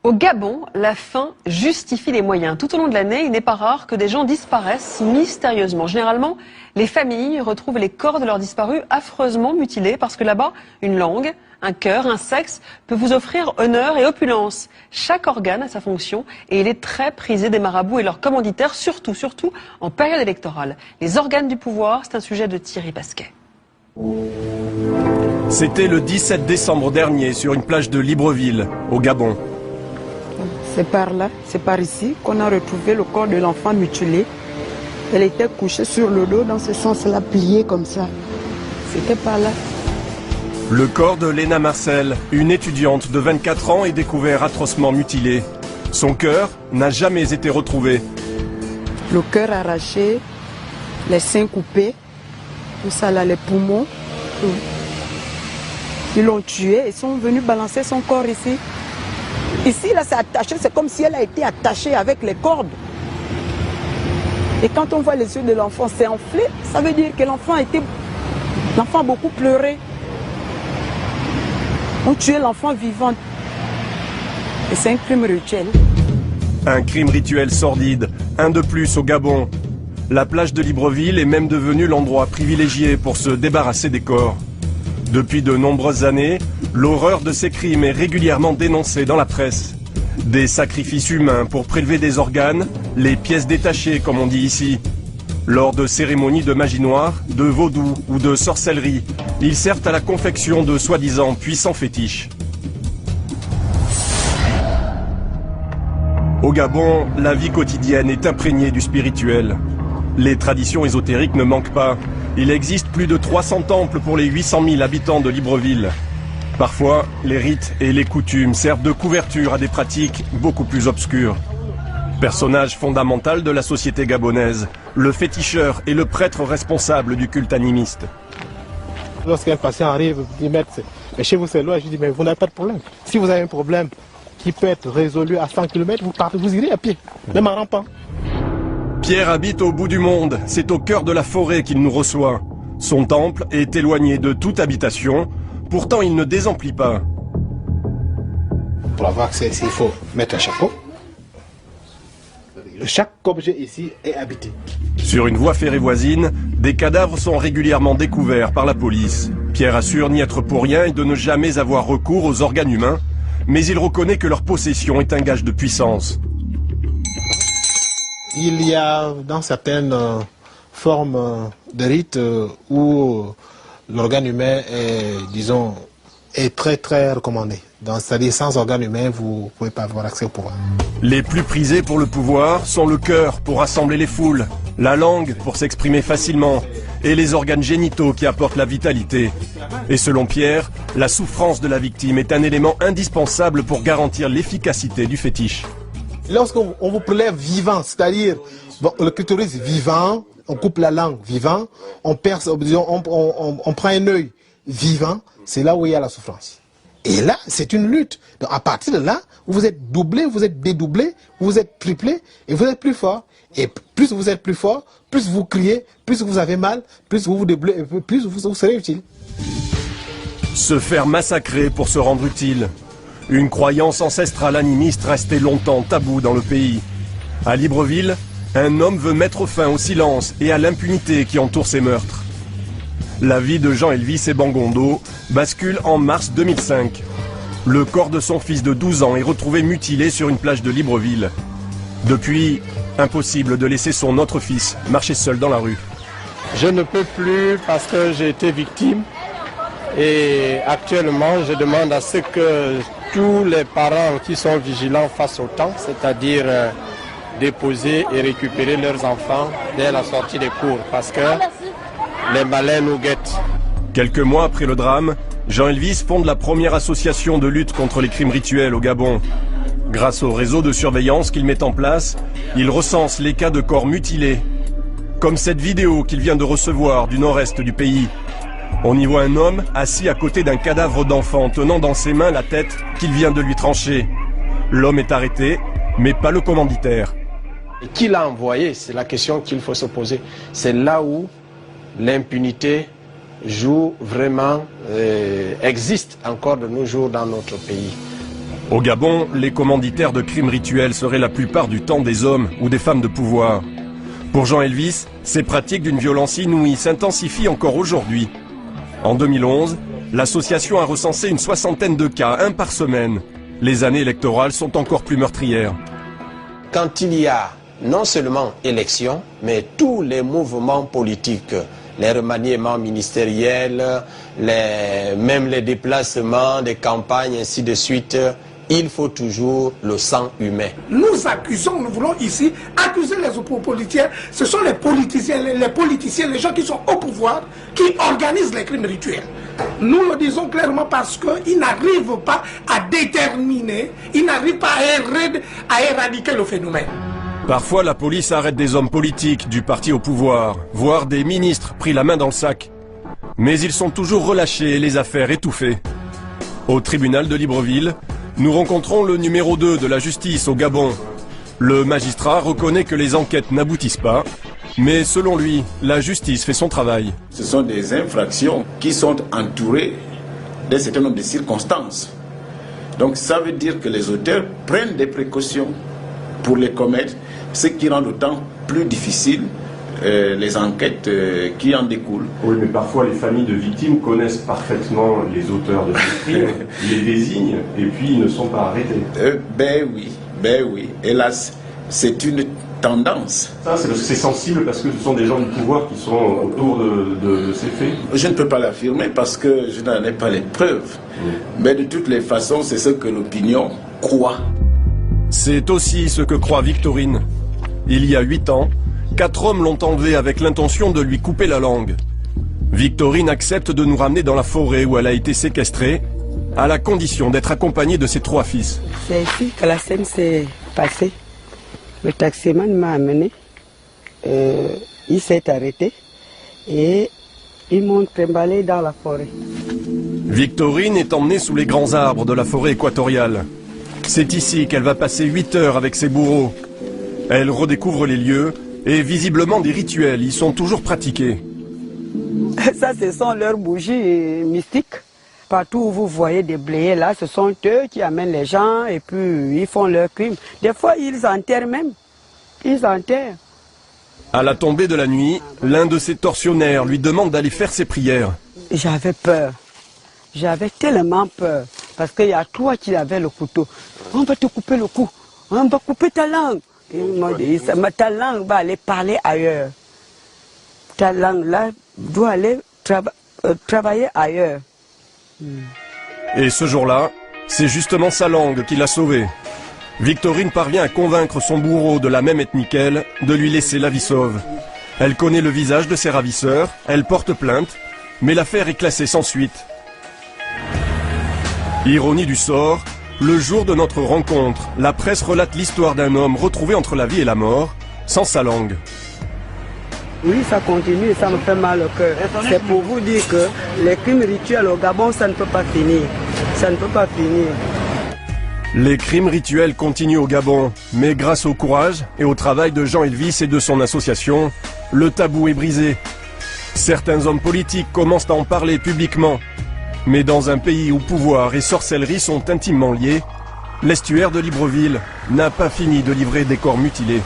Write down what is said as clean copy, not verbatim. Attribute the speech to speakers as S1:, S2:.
S1: Au Gabon, la fin justifie les moyens. Tout au long de l'année, il n'est pas rare que des gens disparaissent mystérieusement. Généralement, les familles retrouvent les corps de leurs disparus affreusement mutilés parce que là-bas, une langue, un cœur, un sexe peut vous offrir honneur et opulence. Chaque organe a sa fonction et il est très prisé des marabouts et leurs commanditaires, surtout en période électorale. Les organes du pouvoir, c'est un sujet de Thierry Pasquet.
S2: C'était le 17 décembre dernier sur une plage de Libreville, au Gabon.
S3: C'est par là, c'est par ici qu'on a retrouvé le corps de l'enfant mutilé. Elle était couchée sur le dos dans ce sens-là, pliée comme ça. C'était par là.
S2: Le corps de Léna Marcel, une étudiante de 24 ans, est découvert atrocement mutilé. Son cœur n'a jamais été retrouvé.
S3: Le cœur arraché, les seins coupés, tout ça là, les poumons. Tout. Ils l'ont tué et sont venus balancer son corps ici. Ici, là, c'est attaché, c'est comme si elle a été attachée avec les cordes. Et quand on voit les yeux de l'enfant s'enfler, ça veut dire que l'enfant a beaucoup pleuré. On tuait l'enfant vivant. Et c'est un crime rituel.
S2: Un crime rituel sordide, un de plus au Gabon. La plage de Libreville est même devenue l'endroit privilégié pour se débarrasser des corps. Depuis de nombreuses années, l'horreur de ces crimes est régulièrement dénoncée dans la presse. Des sacrifices humains pour prélever des organes, les pièces détachées comme on dit ici. Lors de cérémonies de magie noire, de vaudou ou de sorcellerie, ils servent à la confection de soi-disant puissants fétiches. Au Gabon, la vie quotidienne est imprégnée du spirituel. Les traditions ésotériques ne manquent pas. Il existe plus de 300 temples pour les 800 000 habitants de Libreville. Parfois, les rites et les coutumes servent de couverture à des pratiques beaucoup plus obscures. Personnage fondamental de la société gabonaise, le féticheur est le prêtre responsable du culte animiste.
S4: Lorsqu'un patient arrive, il dit « mais chez vous c'est loin », je dis « mais vous n'avez pas de problème. Si vous avez un problème qui peut être résolu à 100 km, vous irez à pied, même en rampant. »
S2: Pierre habite au bout du monde, c'est au cœur de la forêt qu'il nous reçoit. Son temple est éloigné de toute habitation, pourtant il ne désemplit pas.
S4: Pour avoir accès ici, il faut mettre un chapeau. Chaque objet ici est habité.
S2: Sur une voie ferrée voisine, des cadavres sont régulièrement découverts par la police. Pierre assure n'y être pour rien et de ne jamais avoir recours aux organes humains, mais il reconnaît que leur possession est un gage de puissance.
S4: Il y a dans certaines formes de rites où l'organe humain est, disons, est très recommandé. C'est-à-dire sans organe humain, vous ne pouvez pas avoir accès au pouvoir.
S2: Les plus prisés pour le pouvoir sont le cœur pour rassembler les foules, la langue pour s'exprimer facilement et les organes génitaux qui apportent la vitalité. Et selon Pierre, la souffrance de la victime est un élément indispensable pour garantir l'efficacité du fétiche.
S4: Lorsqu'on vous prélève vivant, c'est-à-dire le clitoris vivant, on coupe la langue vivant, on perce, on prend un œil vivant, c'est là où il y a la souffrance. Et là, c'est une lutte. Donc à partir de là, vous êtes doublé, vous êtes dédoublé, vous êtes triplé et vous êtes plus fort. Et plus vous êtes plus fort, plus vous criez, plus vous avez mal, plus vous vous doublez, plus vous serez utile.
S2: Se faire massacrer pour se rendre utile. Une croyance ancestrale animiste restée longtemps taboue dans le pays. À Libreville, un homme veut mettre fin au silence et à l'impunité qui entoure ces meurtres. La vie de Jean Elvis et Bangondo bascule en mars 2005. Le corps de son fils de 12 ans est retrouvé mutilé sur une plage de Libreville. Depuis, impossible de laisser son autre fils marcher seul dans la rue.
S5: Je ne peux plus parce que j'ai été victime et actuellement je demande à ce que tous les parents qui sont vigilants fassent autant, c'est-à-dire déposer et récupérer leurs enfants dès la sortie des cours parce que les malins nous guettent.
S2: Quelques mois après le drame, Jean Elvis fonde la première association de lutte contre les crimes rituels au Gabon. Grâce au réseau de surveillance qu'il met en place, il recense les cas de corps mutilés. Comme cette vidéo qu'il vient de recevoir du nord-est du pays. On y voit un homme assis à côté d'un cadavre d'enfant tenant dans ses mains la tête qu'il vient de lui trancher. L'homme est arrêté, mais pas le commanditaire.
S5: Et qui l'a envoyé? C'est la question qu'il faut se poser. C'est là où l'impunité joue vraiment, existe encore de nos jours dans notre pays.
S2: Au Gabon, les commanditaires de crimes rituels seraient la plupart du temps des hommes ou des femmes de pouvoir. Pour Jean Elvis, ces pratiques d'une violence inouïe s'intensifient encore aujourd'hui. En 2011, l'association a recensé une 60aine de cas, un par semaine. Les années électorales sont encore plus meurtrières.
S6: Quand il y a non seulement élection, mais tous les mouvements politiques, les remaniements ministériels, même les déplacements, des campagnes, ainsi de suite, il faut toujours le sang humain.
S7: Nous accusons, nous voulons ici accuser les politiciens. Ce sont les politiciens, les gens qui sont au pouvoir, qui organisent les crimes rituels. Nous le disons clairement parce qu'ils n'arrivent pas à déterminer, ils n'arrivent pas à éradiquer le phénomène.
S2: Parfois, la police arrête des hommes politiques du parti au pouvoir, voire des ministres pris la main dans le sac. Mais ils sont toujours relâchés et les affaires étouffées. Au tribunal de Libreville, nous rencontrons le numéro 2 de la justice au Gabon. Le magistrat reconnaît que les enquêtes n'aboutissent pas, mais selon lui, la justice fait son travail.
S8: Ce sont des infractions qui sont entourées d'un certain nombre de circonstances. Donc ça veut dire que les auteurs prennent des précautions pour les commettre, ce qui rend d'autant plus difficile les enquêtes qui en découlent.
S2: Oui, mais parfois les familles de victimes connaissent parfaitement les auteurs de ces crimes, les désignent et puis ils ne sont pas arrêtés.
S8: Ben oui. Hélas, c'est une tendance.
S2: Ça, c'est parce que c'est sensible, parce que ce sont des gens du pouvoir qui sont autour de ces faits.
S8: Je ne peux pas l'affirmer parce que je n'en ai pas les preuves. Mais de toutes les façons, c'est ce que l'opinion croit.
S2: C'est aussi ce que croit Victorine. Il y a 8 ans, 4 hommes l'ont enlevé avec l'intention de lui couper la langue. Victorine accepte de nous ramener dans la forêt où elle a été séquestrée, à la condition d'être accompagnée de ses 3 fils.
S3: C'est ici que la scène s'est passée. Le taximan m'a amené, il s'est arrêté et ils m'ont trimballé dans la forêt.
S2: Victorine est emmenée sous les grands arbres de la forêt équatoriale. C'est ici qu'elle va passer 8 heures avec ses bourreaux. Elle redécouvre les lieux et visiblement des rituels y sont toujours pratiqués.
S3: Ça, ce sont leurs bougies mystiques. Partout où vous voyez des bléés là, ce sont eux qui amènent les gens et puis ils font leurs crimes. Des fois, ils enterrent même. Ils enterrent.
S2: À la tombée de la nuit, l'un de ses tortionnaires lui demande d'aller faire ses prières.
S3: J'avais peur. J'avais tellement peur. Parce qu'il y a toi qui avais le couteau. On va te couper le cou. On va couper ta langue. Et ils m'ont dit, ta langue va aller parler ailleurs. Ta langue là doit aller travailler ailleurs.
S2: Et ce jour-là, c'est justement sa langue qui l'a sauvée. Victorine parvient à convaincre son bourreau de la même ethnie qu'elle de lui laisser la vie sauve. Elle connaît le visage de ses ravisseurs, elle porte plainte, mais l'affaire est classée sans suite. Ironie du sort, le jour de notre rencontre, la presse relate l'histoire d'un homme retrouvé entre la vie et la mort, sans sa langue.
S3: Oui, ça continue et ça me fait mal au cœur. C'est pour vous dire que les crimes rituels au Gabon, ça ne peut pas finir. Ça ne peut pas finir.
S2: Les crimes rituels continuent au Gabon, mais grâce au courage et au travail de Jean Elvis et de son association, le tabou est brisé. Certains hommes politiques commencent à en parler publiquement. Mais dans un pays où pouvoir et sorcellerie sont intimement liés, l'estuaire de Libreville n'a pas fini de livrer des corps mutilés.